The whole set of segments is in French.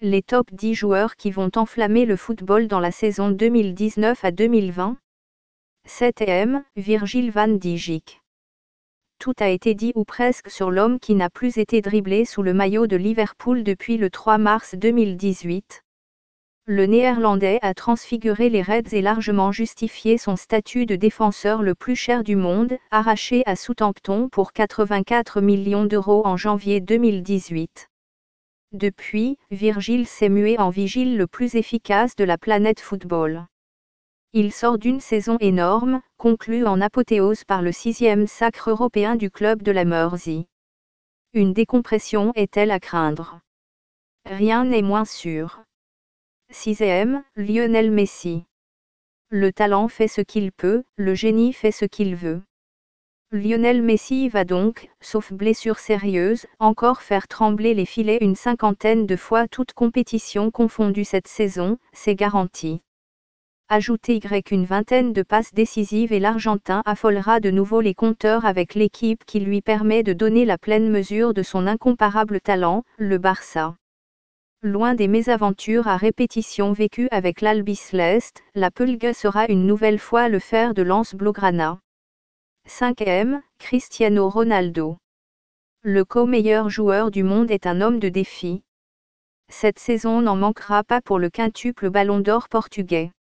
Les top 10 joueurs qui vont enflammer le football dans la saison 2019 à 2020. 7e, Virgil van Dijk. Tout a été dit ou presque sur l'homme qui n'a plus été dribblé sous le maillot de Liverpool depuis le 3 mars 2018. Le Néerlandais a transfiguré les Reds et largement justifié son statut de défenseur le plus cher du monde, arraché à Southampton pour 84 millions d'euros en janvier 2018. Depuis, Virgil s'est mué en vigile le plus efficace de la planète football. Il sort d'une saison énorme, conclue en apothéose par le 6e sacre européen du club de la Mersey. Une décompression est-elle à craindre? Rien n'est moins sûr. 6e, Lionel Messi. Le talent fait ce qu'il peut, le génie fait ce qu'il veut. Lionel Messi va donc, sauf blessure sérieuse, encore faire trembler les filets une cinquantaine de fois toutes compétitions confondues cette saison, c'est garanti. Ajoutez une vingtaine de passes décisives et l'Argentin affolera de nouveau les compteurs avec l'équipe qui lui permet de donner la pleine mesure de son incomparable talent, le Barça. Loin des mésaventures à répétition vécues avec l'Albiceleste, la Pulga sera une nouvelle fois le fer de lance blaugrana. 5e, Cristiano Ronaldo. Le co-meilleur joueur du monde est un homme de défi. Cette saison n'en manquera pas pour le quintuple Ballon d'Or portugais.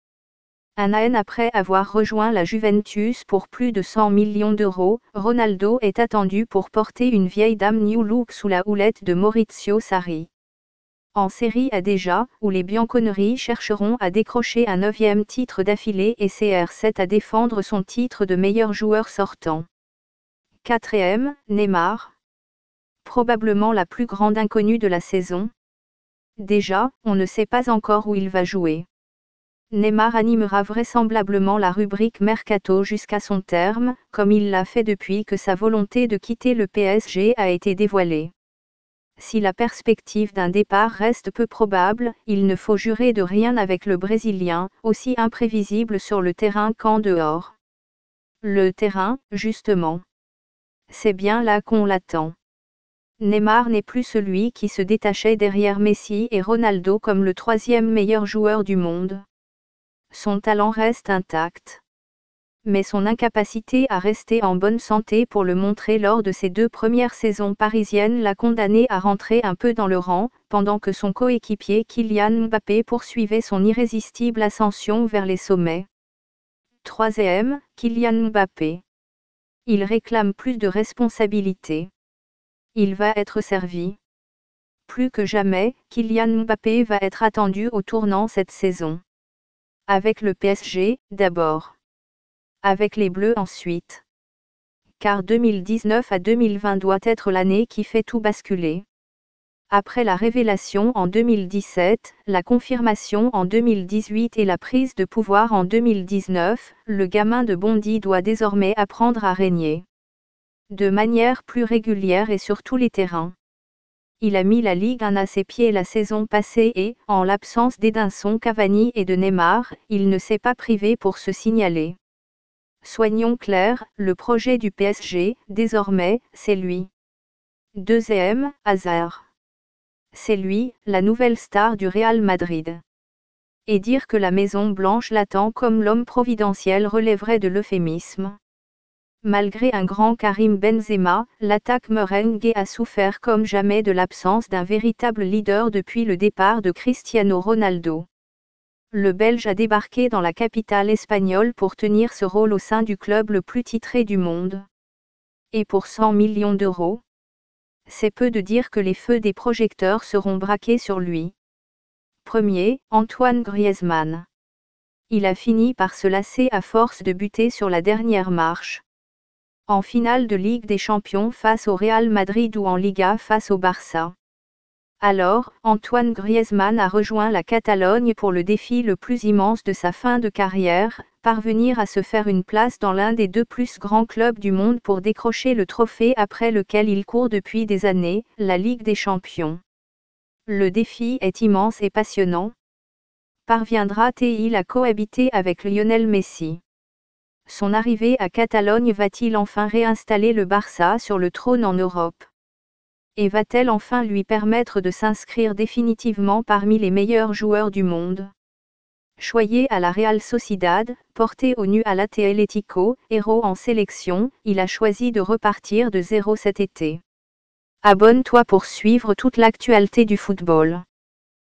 Un an après avoir rejoint la Juventus pour plus de 100 millions d'euros, Ronaldo est attendu pour porter une vieille dame New Look sous la houlette de Maurizio Sarri. En Série A déjà, où les Bianconeri chercheront à décrocher un 9e titre d'affilée et CR7 à défendre son titre de meilleur joueur sortant. 4e, Neymar. Probablement la plus grande inconnue de la saison. Déjà, on ne sait pas encore où il va jouer. Neymar animera vraisemblablement la rubrique Mercato jusqu'à son terme, comme il l'a fait depuis que sa volonté de quitter le PSG a été dévoilée. Si la perspective d'un départ reste peu probable, il ne faut jurer de rien avec le Brésilien, aussi imprévisible sur le terrain qu'en dehors. Le terrain, justement. C'est bien là qu'on l'attend. Neymar n'est plus celui qui se détachait derrière Messi et Ronaldo comme le 3e meilleur joueur du monde. Son talent reste intact. Mais son incapacité à rester en bonne santé pour le montrer lors de ses 2 premières saisons parisiennes l'a condamné à rentrer un peu dans le rang, pendant que son coéquipier Kylian Mbappé poursuivait son irrésistible ascension vers les sommets. 3e, Kylian Mbappé. Il réclame plus de responsabilités. Il va être servi. Plus que jamais, Kylian Mbappé va être attendu au tournant cette saison. Avec le PSG, d'abord. Avec les Bleus ensuite. Car 2019 à 2020 doit être l'année qui fait tout basculer. Après la révélation en 2017, la confirmation en 2018 et la prise de pouvoir en 2019, le gamin de Bondy doit désormais apprendre à régner. De manière plus régulière et sur tous les terrains. Il a mis la Ligue 1 à ses pieds la saison passée et, en l'absence d'Edinson Cavani et de Neymar, il ne s'est pas privé pour se signaler. Soyons clairs, le projet du PSG, désormais, c'est lui. 2e, Hazard. C'est lui, la nouvelle star du Real Madrid. Et dire que la Maison Blanche l'attend comme l'homme providentiel relèverait de l'euphémisme. Malgré un grand Karim Benzema, l'attaque merengue a souffert comme jamais de l'absence d'un véritable leader depuis le départ de Cristiano Ronaldo. Le Belge a débarqué dans la capitale espagnole pour tenir ce rôle au sein du club le plus titré du monde. Et pour 100 millions d'euros, c'est peu de dire que les feux des projecteurs seront braqués sur lui. Premier, Antoine Griezmann. Il a fini par se lasser à force de buter sur la dernière marche. En finale de Ligue des Champions face au Real Madrid ou en Liga face au Barça. Alors, Antoine Griezmann a rejoint la Catalogne pour le défi le plus immense de sa fin de carrière, parvenir à se faire une place dans l'un des 2 plus grands clubs du monde pour décrocher le trophée après lequel il court depuis des années, la Ligue des Champions. Le défi est immense et passionnant. Parviendra-t-il à cohabiter avec Lionel Messi? Son arrivée à Catalogne va-t-il enfin réinstaller le Barça sur le trône en Europe? Et va-t-elle enfin lui permettre de s'inscrire définitivement parmi les meilleurs joueurs du monde? Choyé à la Real Sociedad, porté au nu à l'Atlético, héros en sélection, il a choisi de repartir de zéro cet été. Abonne-toi pour suivre toute l'actualité du football.